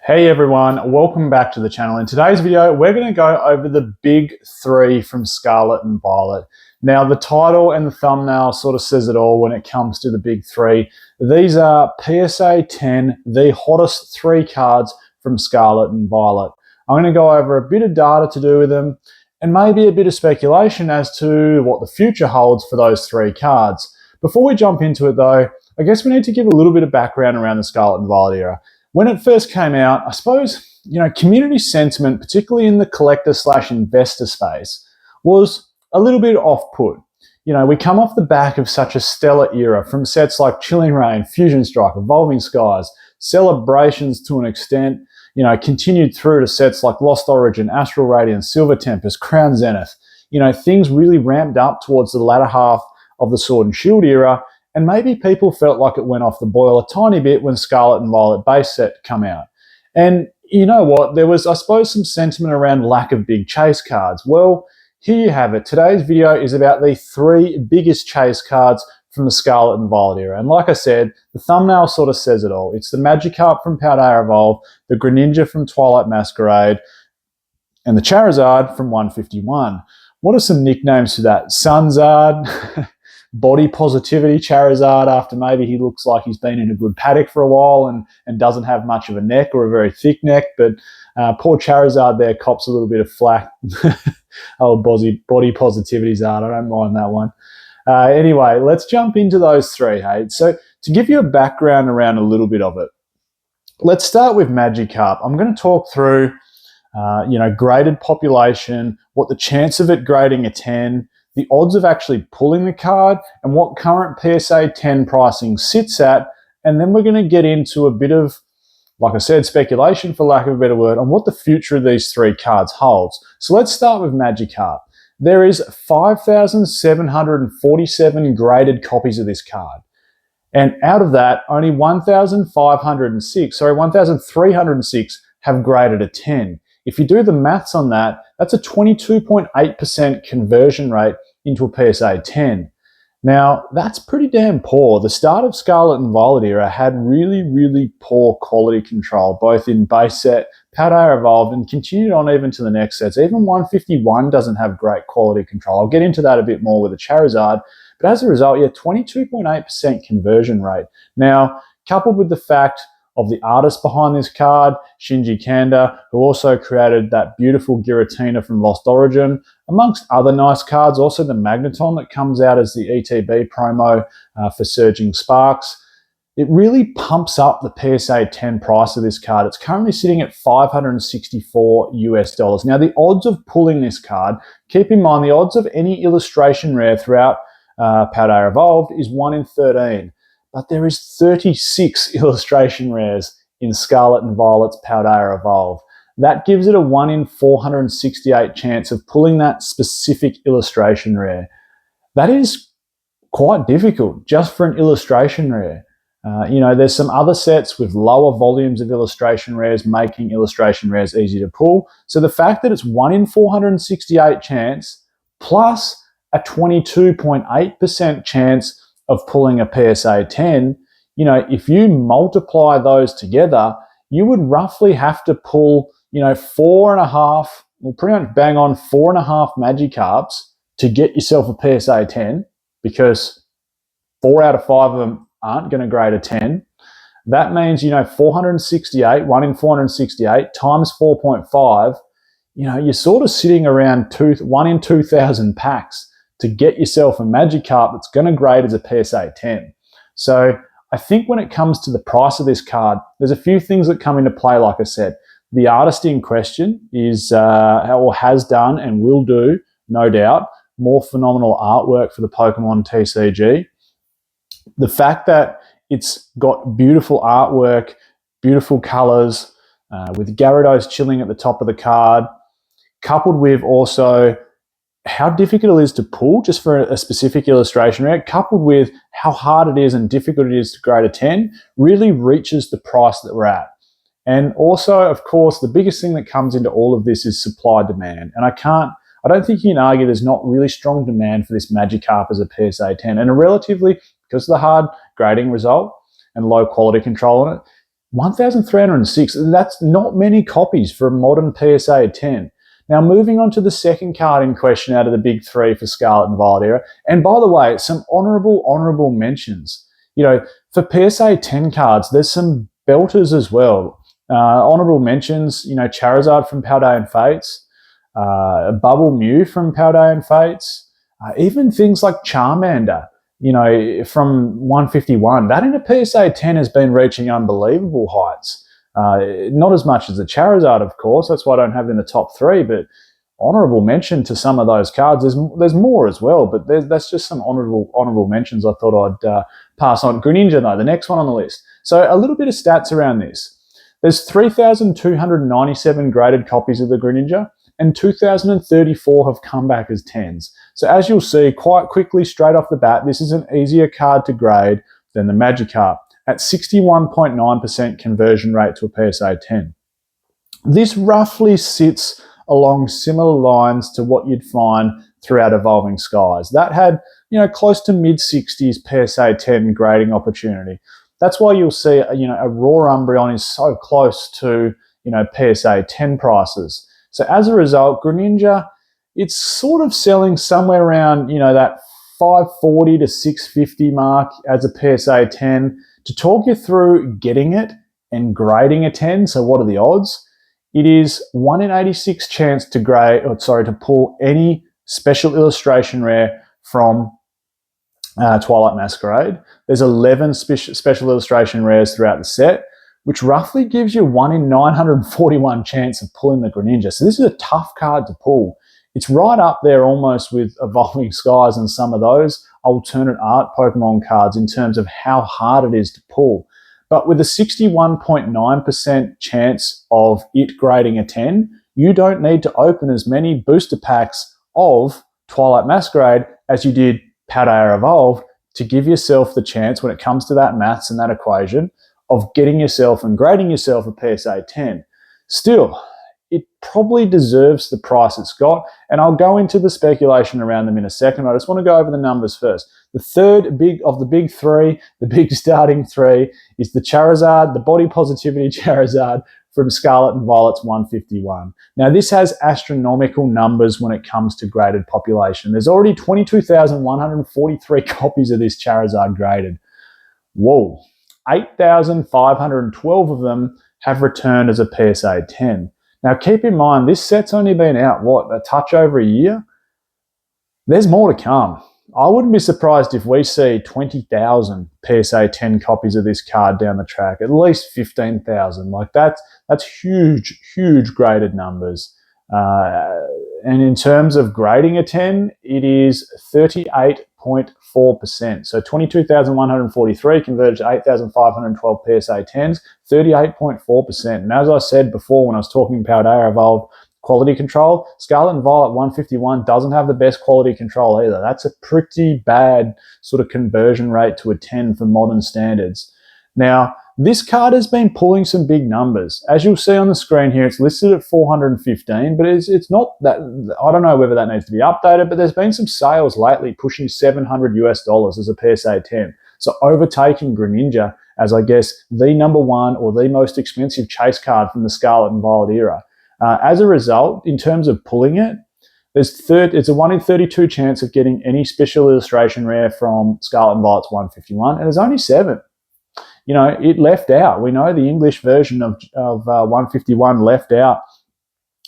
Hey everyone, welcome back to the channel. In today's video, we're going to go over the big three from Scarlet and Violet. Now, the title and the thumbnail sort of says it all when it comes to the big three. These are PSA 10, the hottest three cards from Scarlet and Violet. I'm going to go over a bit of data to do with them and maybe a bit of speculation as to what the future holds for those three cards. Before we jump into it though, I guess we need to give a little bit of background around the Scarlet and Violet era. When it first came out, I suppose, community sentiment, particularly in the collector/investor space, was a little bit off-put. We come off the back of such a stellar era from sets like Chilling Reign, Fusion Strike, Evolving Skies, Celebrations to an extent, continued through to sets like Lost Origin, Astral Radiance, Silver Tempest, Crown Zenith. Things really ramped up towards the latter half of the Sword and Shield era, and maybe people felt like it went off the boil a tiny bit when Scarlet and Violet base set come out. And you know what? There was, I suppose, some sentiment around lack of big chase cards. Well, here you have it. Today's video is about the three biggest chase cards from the Scarlet and Violet era. And like I said, the thumbnail sort of says it all. It's the Magikarp from Paldea Evolve, the Greninja from Twilight Masquerade, and the Charizard from 151. What are some nicknames for that? Sunzard, Body Positivity Charizard, after maybe he looks like he's been in a good paddock for a while and doesn't have much of a neck or a very thick neck. But poor Charizard there cops a little bit of flack. Body Positivity Zard, I don't mind that one. Anyway, let's jump into those three, hey? So to give you a background around a little bit of it, let's start with Magikarp. I'm going to talk through, graded population, what the chance of it grading a 10, the odds of actually pulling the card, and what current PSA 10 pricing sits at. And then we're going to get into a bit of, like I said, speculation, for lack of a better word, on what the future of these three cards holds. So let's start with Magikarp. There is 5,747 graded copies of this card. And out of that, only 1,306 have graded a 10. If you do the maths on that, that's a 22.8% conversion rate into a PSA 10. Now, that's pretty damn poor. The start of Scarlet and Violet era had really, really poor quality control, both in base set, Paldea Evolved, and continued on even to the next sets. Even 151 doesn't have great quality control. I'll get into that a bit more with the Charizard. But as a result, 22.8% conversion rate. Now, coupled with the fact of the artist behind this card, Shinji Kanda, who also created that beautiful Giratina from Lost Origin, amongst other nice cards, also the Magneton that comes out as the ETB promo for Surging Sparks. It really pumps up the PSA 10 price of this card. It's currently sitting at $564 US. Now, the odds of pulling this card, keep in mind the odds of any illustration rare throughout Paldea Evolved is 1 in 13. But there is 36 illustration rares in Scarlet and Violet's Paldea Evolve. That gives it a 1 in 468 chance of pulling that specific illustration rare. That is quite difficult just for an illustration rare. There's some other sets with lower volumes of illustration rares, making illustration rares easy to pull. So the fact that it's 1 in 468 chance plus a 22.8% chance of pulling a PSA 10, if you multiply those together, you would roughly have to pull, 4.5, well, pretty much bang on 4.5 Magikarps to get yourself a PSA 10, because 4 out of 5 of them aren't going to grade a 10. That means, 468, 1 in 468 times 4.5, you're sort of sitting around 1 in 2,000 packs to get yourself a Magikarp that's going to grade as a PSA 10. So I think when it comes to the price of this card, there's a few things that come into play, like I said. The artist in question is, or has done and will do, no doubt, more phenomenal artwork for the Pokemon TCG. The fact that it's got beautiful artwork, beautiful colors, with Gyarados chilling at the top of the card, coupled with also how difficult it is to pull just for a specific illustration rare, coupled with how hard it is and difficult it is to grade a 10, really reaches the price that we're at. And also, of course, the biggest thing that comes into all of this is supply demand. And I don't think you can argue there's not really strong demand for this Magikarp as a PSA 10. And a relatively, because of the hard grading result and low quality control on it, 1,306. That's not many copies for a modern PSA 10. Now, moving on to the second card in question out of the big three for Scarlet and Violet era. And by the way, some honourable mentions. For PSA 10 cards, there's some belters as well. Honourable mentions, Charizard from Paldean Fates, Bubble Mew from Paldean Fates, even things like Charmander, from 151. That in a PSA 10 has been reaching unbelievable heights. Not as much as the Charizard, of course. That's why I don't have it in the top three, but honourable mention to some of those cards. There's more as well, but that's just some honourable mentions I thought I'd pass on. Greninja, though, the next one on the list. So a little bit of stats around this. There's 3,297 graded copies of the Greninja, and 2,034 have come back as 10s. So as you'll see, quite quickly, straight off the bat, this is an easier card to grade than the Magikarp at 61.9% conversion rate to a PSA 10. This roughly sits along similar lines to what you'd find throughout Evolving Skies. That had, close to mid-60s PSA 10 grading opportunity. That's why you'll see, a raw Umbreon is so close to, PSA 10 prices. So as a result, Greninja, it's sort of selling somewhere around, that 540 to 650 mark as a PSA 10. To talk you through getting it and grading a 10, so what are the odds? It is 1 in 86 chance to pull any special illustration rare from Twilight Masquerade. There's 11 special illustration rares throughout the set, which roughly gives you 1 in 941 chance of pulling the Greninja. So this is a tough card to pull. It's right up there almost with Evolving Skies and some of those alternate art Pokemon cards in terms of how hard it is to pull. But with a 61.9% chance of it grading a 10, you don't need to open as many booster packs of Twilight Masquerade as you did Paldea Evolved to give yourself the chance, when it comes to that maths and that equation, of getting yourself and grading yourself a PSA 10. Still, it probably deserves the price it's got, and I'll go into the speculation around them in a second. I just want to go over the numbers first. The third big of the big three, the big starting three, is the Charizard, the body positivity Charizard from Scarlet and Violet's 151. Now, this has astronomical numbers when it comes to graded population. There's already 22,143 copies of this Charizard graded. Whoa. 8,512 of them have returned as a PSA 10. Now, keep in mind, this set's only been out, a touch over a year? There's more to come. I wouldn't be surprised if we see 20,000 PSA 10 copies of this card down the track, at least 15,000. That's huge, huge graded numbers. And in terms of grading a 10, it is 38.4%. So 22,143 converted to 8,512 PSA 10s, 38.4%. And as I said before when I was talking Paldea Evolved quality control, Scarlet and Violet 151 doesn't have the best quality control either. That's a pretty bad sort of conversion rate to a 10 for modern standards. Now, this card has been pulling some big numbers. As you'll see on the screen here, it's listed at 415, but it's not that, I don't know whether that needs to be updated, but there's been some sales lately pushing $700 as a PSA 10. So overtaking Greninja as, I guess, the number one or the most expensive chase card from the Scarlet and Violet era. As a result, in terms of pulling it, it's a 1 in 32 chance of getting any special illustration rare from Scarlet and Violet's 151, and there's only 7. It left out. We know the English version of 151 left out,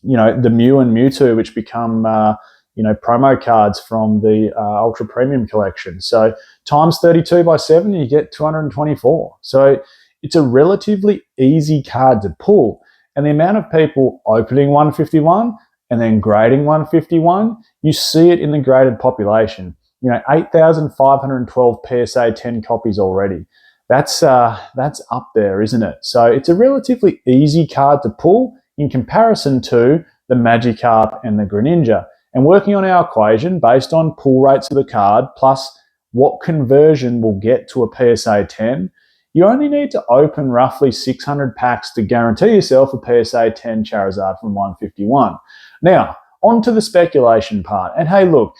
the Mew and Mewtwo, which become, promo cards from the Ultra Premium collection. So times 32 by 7, you get 224. So it's a relatively easy card to pull. And the amount of people opening 151 and then grading 151, you see it in the graded population. 8,512 PSA 10 copies already. That's up there, isn't it? So it's a relatively easy card to pull in comparison to the Magikarp and the Greninja. And working on our equation based on pull rates of the card plus what conversion will get to a PSA 10, you only need to open roughly 600 packs to guarantee yourself a PSA 10 Charizard from 151. Now, on to the speculation part. And hey, look,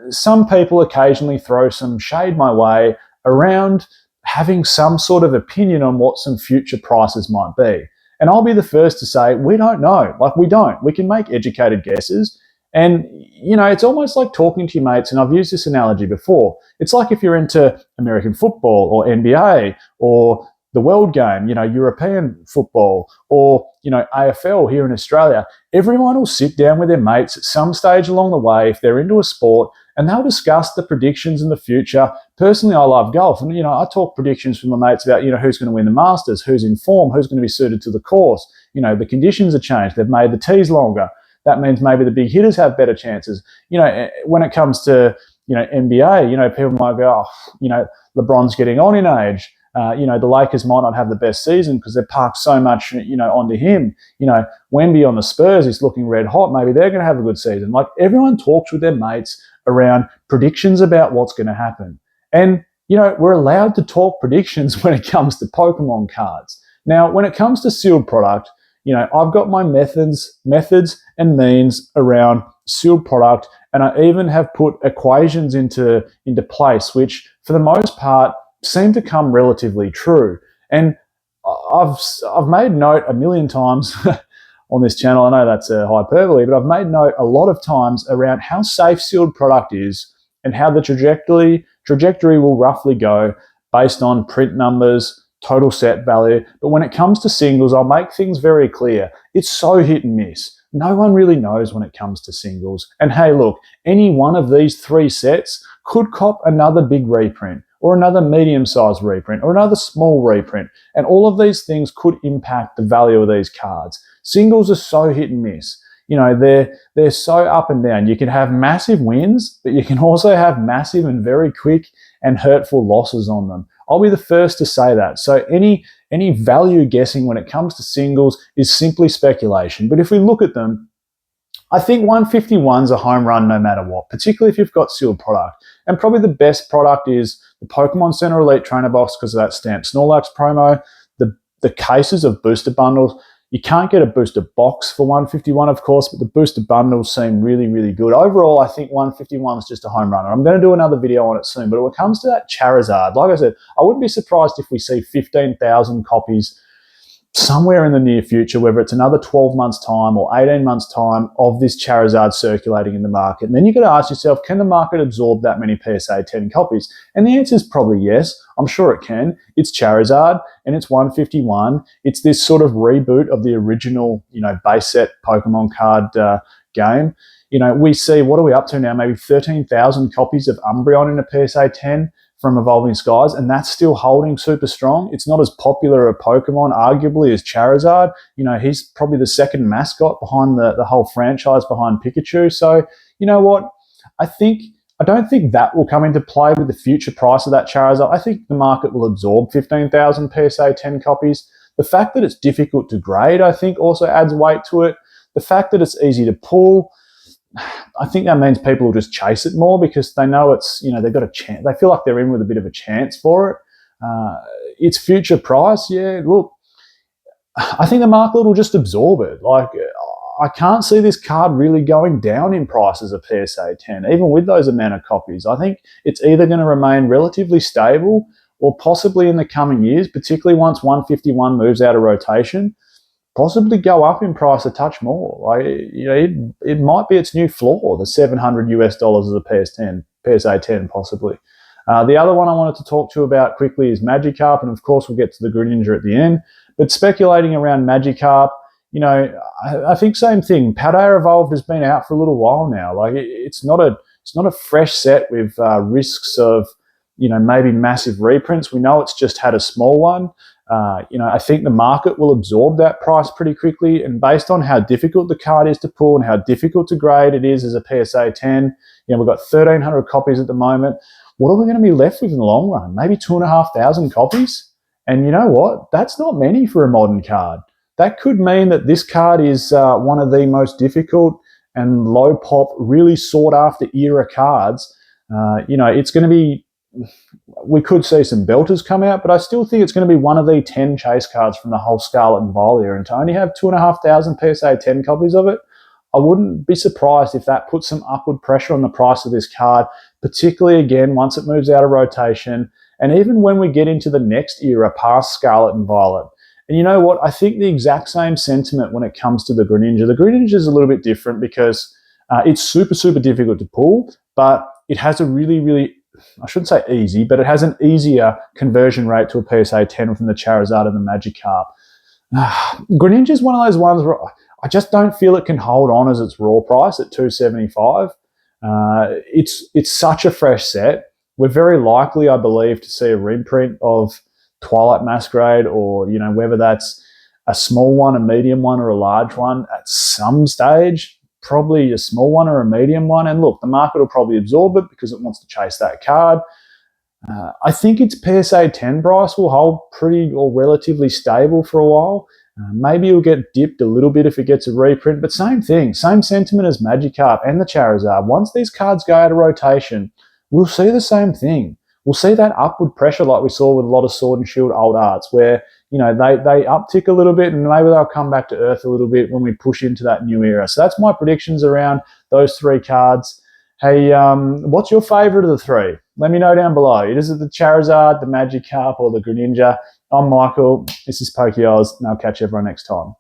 some people occasionally throw some shade my way around having some sort of opinion on what some future prices might be. And I'll be the first to say, we don't know. Like, we don't. We can make educated guesses. And, it's almost like talking to your mates, and I've used this analogy before. It's like if you're into American football or NBA or the world game, European football or, AFL here in Australia, everyone will sit down with their mates at some stage along the way if they're into a sport, and they'll discuss the predictions in the future. Personally, I love golf, and I talk predictions with my mates about who's going to win the Masters, who's in form, who's going to be suited to the course. The conditions are changed. They've made the tees longer. That means maybe the big hitters have better chances. When it comes to NBA, people might go, LeBron's getting on in age. The Lakers might not have the best season because they've parked so much, onto him. Wemby on the Spurs is looking red hot. Maybe they're going to have a good season. Like, everyone talks with their mates around predictions about what's going to happen. And, we're allowed to talk predictions when it comes to Pokemon cards. Now, when it comes to sealed product, I've got my methods and means around sealed product, and I even have put equations into place, which for the most part seem to come relatively true. And I've made note a million times on this channel. I know that's a hyperbole, but I've made note a lot of times around how safe sealed product is and how the trajectory will roughly go based on print numbers, total set value. But when it comes to singles, I'll make things very clear. It's so hit and miss. No one really knows when it comes to singles. And hey, look, any one of these 3 sets could cop another big reprint or another medium-sized reprint or another small reprint. And all of these things could impact the value of these cards. Singles are so hit and miss. They're so up and down. You can have massive wins, but you can also have massive and very quick and hurtful losses on them. I'll be the first to say that. So any value guessing when it comes to singles is simply speculation. But if we look at them, I think 151's a home run no matter what, particularly if you've got sealed product. And probably the best product is the Pokemon Center Elite Trainer Box because of that Stamp Snorlax promo, the cases of booster bundles. You can't get a booster box for 151, of course, but the booster bundles seem really, really good. Overall, I think 151 is just a home runner. I'm going to do another video on it soon, but when it comes to that Charizard, like I said, I wouldn't be surprised if we see 15,000 copies somewhere in the near future, whether it's another 12 months' time or 18 months' time of this Charizard circulating in the market. And then you've got to ask yourself, can the market absorb that many PSA 10 copies? And the answer is probably yes. I'm sure it can. It's Charizard and it's 151. It's this sort of reboot of the original, base set Pokemon card game. We see, what are we up to now? Maybe 13,000 copies of Umbreon in a PSA 10 from Evolving Skies, and that's still holding super strong. It's not as popular a Pokemon, arguably, as Charizard. He's probably the second mascot behind the whole franchise behind Pikachu. So, you know what? I don't think that will come into play with the future price of that Charizard. I think the market will absorb 15,000 PSA 10 copies. The fact that it's difficult to grade, I think, also adds weight to it. The fact that it's easy to pull, I think that means people will just chase it more because they know it's, they've got a chance. They feel like they're in with a bit of a chance for it. Its future price, yeah, look, I think the market will just absorb it. Like, I can't see this card really going down in price as a PSA 10, even with those amount of copies. I think it's either going to remain relatively stable or possibly in the coming years, particularly once 151 moves out of rotation, possibly go up in price a touch more. Like, it might be its new floor, the $700 as a PSA 10 possibly. The other one I wanted to talk to you about quickly is Magikarp, and of course we'll get to the Greninja at the end. But speculating around Magikarp, I think same thing. Paldea Evolved has been out for a little while now. Like, it's not a fresh set with risks of maybe massive reprints. We know it's just had a small one. I think the market will absorb that price pretty quickly, and based on how difficult the card is to pull and how difficult to grade it is as a PSA 10, we've got 1,300 copies at the moment. What are we going to be left with in the long run? Maybe 2,500 copies? And you know what? That's not many for a modern card. That could mean that this card is one of the most difficult and low pop, really sought after era cards. It's going to be, we could see some belters come out, but I still think it's going to be one of the 10 chase cards from the whole Scarlet and Violet era. And to only have 2,500 PSA 10 copies of it, I wouldn't be surprised if that puts some upward pressure on the price of this card, particularly again once it moves out of rotation and even when we get into the next era past Scarlet and Violet. And you know what? I think the exact same sentiment when it comes to the Greninja. The Greninja is a little bit different because it's super, super difficult to pull, but it has a really, I shouldn't say easy, but it has an easier conversion rate to a PSA 10 from the Charizard and the Magikarp. Greninja is one of those ones where I just don't feel it can hold on as its raw price at $275. It's such a fresh set. We're very likely, I believe, to see a reprint of Twilight Masquerade, or whether that's a small one, a medium one, or a large one at some stage. Probably a small one or a medium one. And look, the market will probably absorb it because it wants to chase that card. I think its PSA 10 price will hold pretty or relatively stable for a while. Maybe it'll get dipped a little bit if it gets a reprint, but same thing, same sentiment as Magikarp and the Charizard. Once these cards go out of rotation, we'll see the same thing. We'll see that upward pressure like we saw with a lot of Sword and Shield old arts, where they uptick a little bit and maybe they'll come back to earth a little bit when we push into that new era. So that's my predictions around those three cards. Hey, what's your favourite of the three? Let me know down below. Is it the Charizard, the Magikarp, or the Greninja? I'm Michael. This is PokeOz, and I'll catch everyone next time.